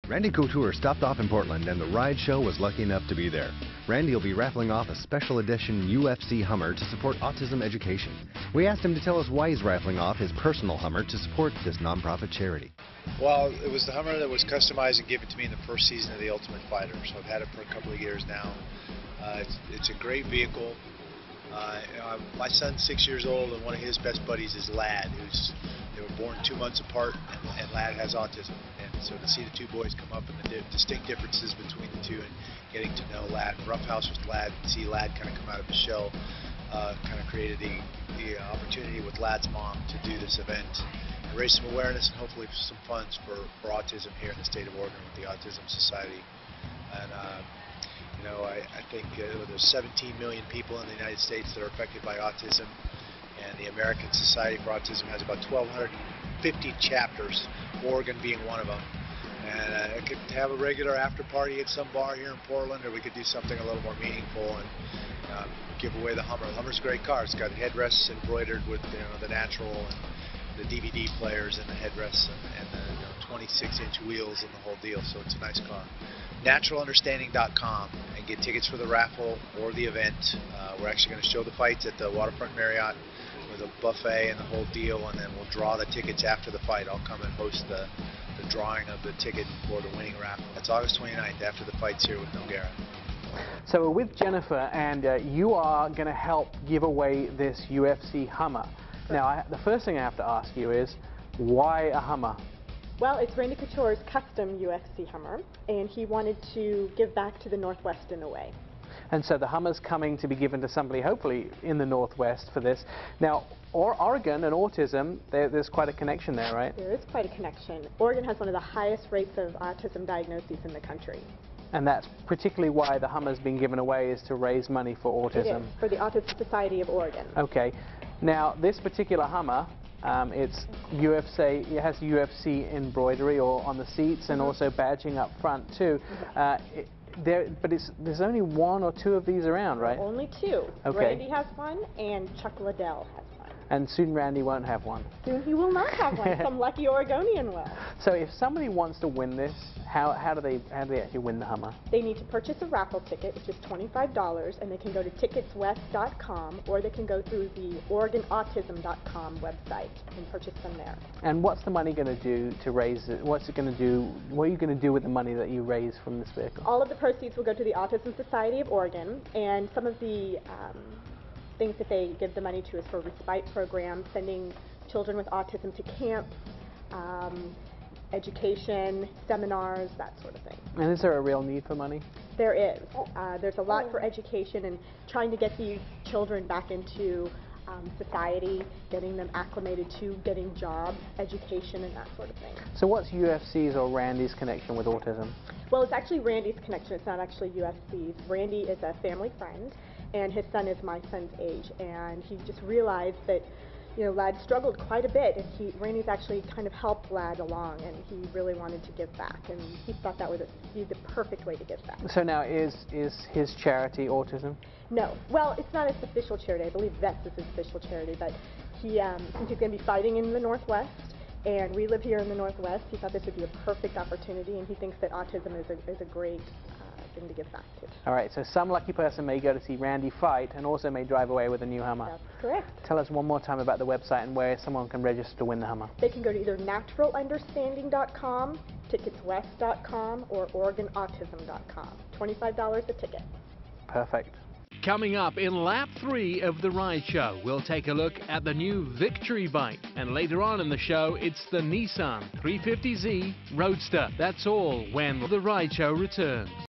Randy Couture stopped off in Portland and the ride show was lucky enough to be there. Randy will be raffling off a special edition UFC Hummer to support Autism Education. We asked him to tell us why he's raffling off his personal Hummer to support this nonprofit charity. Well, it was the Hummer that was customized and given to me in the first season of The Ultimate Fighter, so I've had it for a couple of years now. It's a great vehicle. My son's 6 years old, and one of his best buddies is Lad, they were born 2 months apart, and Lad has autism. And so to see the two boys come up and the distinct differences between the two and getting to know Lad, roughhouse with Lad, and see Lad kind of come out of his shell, kind of created the opportunity with Lad's mom to do this event and raise some awareness and hopefully some funds for autism here in the state of Oregon with the Autism Society. And you know, I think there's 17 million people in the United States that are affected by autism, and the American Society for Autism has about 1,250 chapters, Oregon being one of them. And I could have a regular after party at some bar here in Portland, or we could do something a little more meaningful and give away the Hummer. The Hummer's a great car. It's got headrests embroidered with the natural and the DVD players and the headrests and the 26-inch wheels and the whole deal. So it's a nice car. NaturalUnderstanding.com and get tickets for the raffle or the event. We're actually going to show the fights at the Waterfront Marriott with a buffet and the whole deal, and then we'll draw the tickets after the fight. I'll come and host the drawing of the ticket for the winning raffle. That's August 29th after the fights here with Noguera. So we're with Jennifer, and you are going to help give away this UFC Hummer. Now, the first thing I have to ask you is, why a Hummer? Well, it's Randy Couture's custom UFC Hummer, and he wanted to give back to the Northwest in a way. And so the Hummer's coming to be given to somebody, hopefully, in the Northwest for this. Now, Oregon and autism, there's quite a connection there, right? There is quite a connection. Oregon has one of the highest rates of autism diagnoses in the country. And that's particularly why the Hummer's being given away, is to raise money for autism. It is, for the Autism Society of Oregon. Okay. Now, this particular Hummer, it's UFC, it has UFC embroidery on the seats and also badging up front too. There's only one or two of these around, right? Only two. Okay. Randy has one and Chuck Liddell has one. And soon Randy won't have one. Soon he will not have one. Some lucky Oregonian will. So if somebody wants to win this, how do they actually win the Hummer? They need to purchase a raffle ticket, which is $25, and they can go to ticketswest.com, or they can go through the OregonAutism.com website and purchase them there. And what's the money going to do to raise it? What's it going to do? What are you going to do with the money that you raise from this vehicle? All of the proceeds will go to the Autism Society of Oregon, and some of the things that they give the money to is for respite programs, sending children with autism to camps, education, seminars, that sort of thing. And is there a real need for money? There is. There's a lot for education and trying to get these children back into society, getting them acclimated to getting jobs, education, and that sort of thing. So what's UFC's or Randy's connection with autism? Well, it's actually Randy's connection. It's not actually UFC's. Randy is a family friend, and his son is my son's age, and he just realized that, you know, Lad struggled quite a bit, and Randy's actually kind of helped Lad along, and he really wanted to give back, and he thought that would be the perfect way to give back. So now is his charity autism? No. Well, it's not his official charity. I believe Vets is his official charity, but he, since he's going to be fighting in the Northwest, and we live here in the Northwest, he thought this would be a perfect opportunity, and he thinks that autism is a great thing to give back to. All right, so some lucky person may go to see Randy fight and also may drive away with a new Hummer. That's correct. Tell us one more time about the website and where someone can register to win the Hummer. They can go to either NaturalUnderstanding.com, TicketsWest.com, or OregonAutism.com. $25 a ticket. Perfect. Coming up in lap 3 of the ride show, we'll take a look at the new Victory bike. And later on in the show, it's the Nissan 350Z Roadster. That's all when the ride show returns.